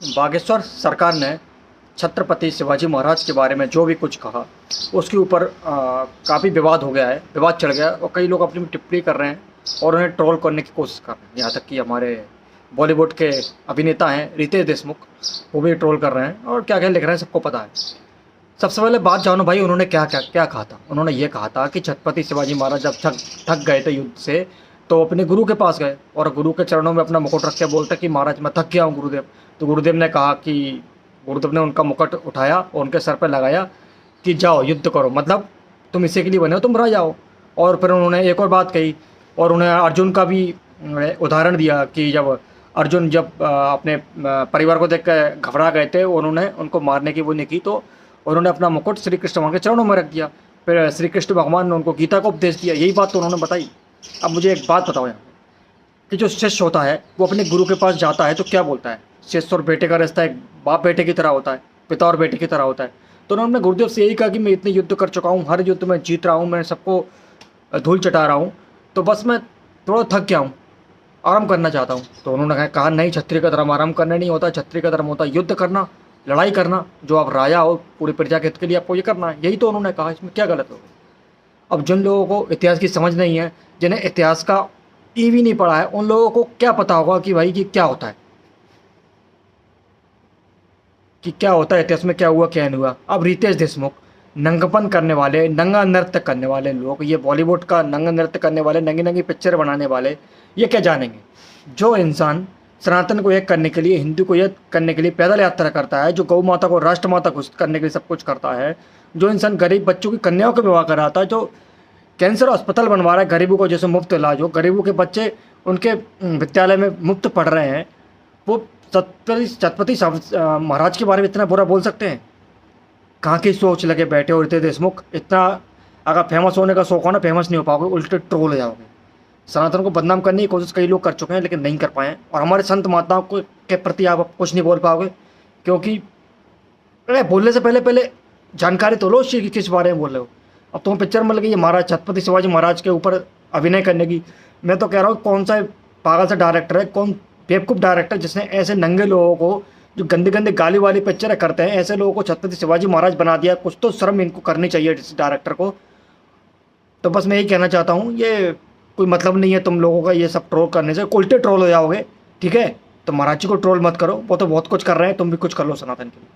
बागेश्वर सरकार ने छत्रपति शिवाजी महाराज के बारे में जो भी कुछ कहा उसके ऊपर काफ़ी विवाद हो गया है, विवाद चढ़ गया और कई लोग अपनी टिप्पणी कर रहे हैं और उन्हें ट्रोल करने की कोशिश कर रहे हैं। यहाँ तक कि हमारे बॉलीवुड के अभिनेता हैं रितेश देशमुख, वो भी ट्रोल कर रहे हैं और क्या क्या लिख रहे हैं सबको पता है। सबसे पहले बात जानो भाई, उन्होंने क्या क्या क्या कहा था। उन्होंने ये कहा था कि छत्रपति शिवाजी महाराज जब थक गए थे युद्ध से तो अपने गुरु के पास गए और गुरु के चरणों में अपना मुकुट रख के बोलते कि महाराज मैं थक गया हूँ गुरुदेव। तो गुरुदेव ने कहा कि गुरुदेव ने उनका मुकुट उठाया और उनके सर पर लगाया कि जाओ युद्ध करो, मतलब तुम इसी के लिए बने हो, तुम रह जाओ। और फिर उन्होंने एक और बात कही और उन्हें अर्जुन का भी उदाहरण दिया कि जब अर्जुन अपने परिवार को देख कर घबरा गए थे, उन्होंने उनको मारने की वो नहीं की तो उन्होंने अपना मुकुट श्री कृष्ण भगवान के चरणों में रख दिया। फिर श्री कृष्ण भगवान ने उनको गीता का उपदेश दिया, यही बात तो उन्होंने बताई। अब मुझे एक बात बताओ यहाँ कि जो शिष्य होता है वो अपने गुरु के पास जाता है तो क्या बोलता है? शिष्य और बेटे का रिश्ता एक बाप बेटे की तरह होता है, पिता और बेटे की तरह होता है। तो उन्होंने गुरुदेव से यही कहा कि मैं इतने युद्ध कर चुका हूँ, हर युद्ध में जीत रहा हूँ, मैं सबको धूल चटा रहा हूँ, तो बस मैं थोड़ा थक गया हूँ, आराम करना चाहता हूँ। तो उन्होंने कहा नहीं, क्षत्रिय का धर्म आराम करना नहीं होता, क्षत्रिय का धर्म होता है युद्ध करना, लड़ाई करना, जो आप राजा हो पूरी प्रजा के हित के लिए आपको ये करना है। यही तो उन्होंने कहा, इसमें क्या गलत हो? अब जिन लोगों को इतिहास की समझ नहीं है, जिन्हें इतिहास का भी नहीं पढ़ा है, उन लोगों को क्या पता होगा कि भाई कि क्या होता है, कि क्या होता है इतिहास में, क्या हुआ क्या नहीं हुआ। अब रितेश देशमुख नंगपन करने वाले, नंगा नृत्य करने वाले लोग, ये बॉलीवुड का नंगा नृत्य करने वाले, नंगी नंगी पिक्चर बनाने वाले, ये क्या जानेंगे? जो इंसान सनातन को एक करने के लिए, हिंदू को एक करने के लिए पैदल यात्रा करता है, जो गौ माता को राष्ट्र माता घोषित करने के लिए सब कुछ करता है, जो इंसान गरीब बच्चों की कन्याओं का विवाह कराता है, जो कैंसर अस्पताल बनवा रहा है गरीबों को, जैसे मुफ्त इलाज हो, गरीबों के बच्चे उनके विद्यालय में मुफ्त पढ़ रहे हैं, वो छत्रपति महाराज के बारे में इतना बुरा बोल सकते हैं? कहाँ की सोच लगे बैठे हो रितेश देशमुख? इतना अगर फेमस होने का शौक हो ना, फेमस नहीं हो पाओगे, उल्टे ट्रोल हो जाओगे। सनातन को बदनाम करने की कोशिश कई लोग कर चुके हैं लेकिन नहीं कर पाए, और हमारे संत महात्माओं को के प्रति आप कुछ नहीं बोल पाओगे, क्योंकि अरे बोलने से पहले पहले जानकारी तो लो उस चीज़ की किस बारे में बोल रहे हो। अब तुम पिक्चर में लगी महाराज छत्रपति शिवाजी महाराज के ऊपर अभिनय करने की। मैं तो कह रहा हूँ कौन सा पागल सा डायरेक्टर है, कौन बेवकूफ़ डायरेक्टर जिसने ऐसे नंगे लोगों को, जो गंदे गंदे गाली वाली पिक्चर करते हैं, ऐसे लोगों को छत्रपति शिवाजी महाराज बना दिया। कुछ तो शर्म इनको करनी चाहिए इस डायरेक्टर को। तो बस मैं यही कहना चाहता हूँ, ये कोई मतलब नहीं है तुम लोगों का ये सब ट्रोल करने से, उल्टे ट्रोल हो जाओगे। ठीक है, तो महाराज जी को ट्रोल मत करो, वो तो बहुत कुछ कर रहे हैं, तुम भी कुछ कर लो सनातन के लिए।